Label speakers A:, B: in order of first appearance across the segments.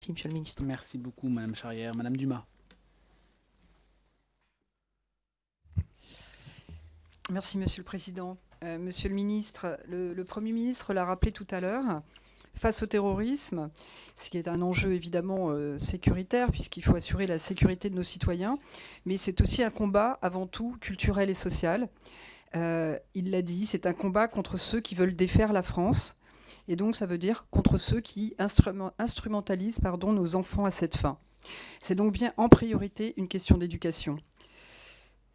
A: Merci, Monsieur le Ministre.
B: Merci beaucoup, Madame Charrière. Madame Dumas.
C: Merci, Monsieur le Président. Monsieur le Ministre, le Premier ministre l'a rappelé tout à l'heure, face au terrorisme, ce qui est un enjeu évidemment sécuritaire, puisqu'il faut assurer la sécurité de nos citoyens, mais c'est aussi un combat avant tout culturel et social. Il l'a dit, c'est un combat contre ceux qui veulent défaire la France, et donc ça veut dire contre ceux qui instrumentalisent nos enfants à cette fin. C'est donc bien en priorité une question d'éducation.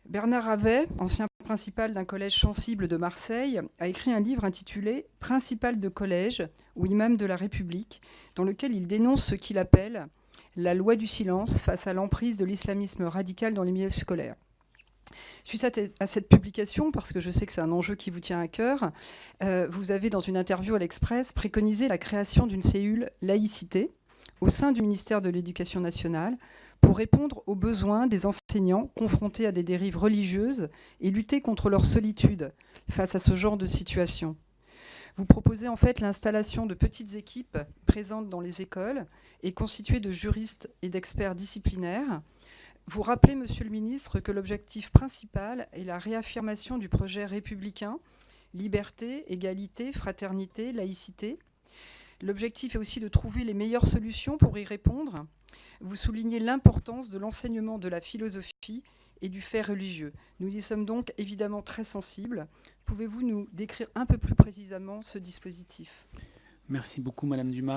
C: Bernard Avet, ancien principal d'un collège sensible de Marseille, a écrit un livre intitulé « Principal de collège ou imam de la République », dans lequel il dénonce ce qu'il appelle la loi du silence face à l'emprise de l'islamisme radical dans les milieux scolaires. Suite à cette publication, parce que je sais que c'est un enjeu qui vous tient à cœur, vous avez, dans une interview à l'Express, préconisé la création d'une cellule laïcité au sein du ministère de l'Éducation nationale pour répondre aux besoins des enseignants confrontés à des dérives religieuses et lutter contre leur solitude face à ce genre de situation. Vous proposez en fait l'installation de petites équipes présentes dans les écoles et constituées de juristes et d'experts disciplinaires. Vous rappelez, Monsieur le Ministre, que l'objectif principal est la réaffirmation du projet républicain, liberté, égalité, fraternité, laïcité. L'objectif est aussi de trouver les meilleures solutions pour y répondre. Vous soulignez l'importance de l'enseignement de la philosophie et du fait religieux. Nous y sommes donc évidemment très sensibles. Pouvez-vous nous décrire un peu plus précisément ce dispositif ?
B: Merci beaucoup, Madame Dumas.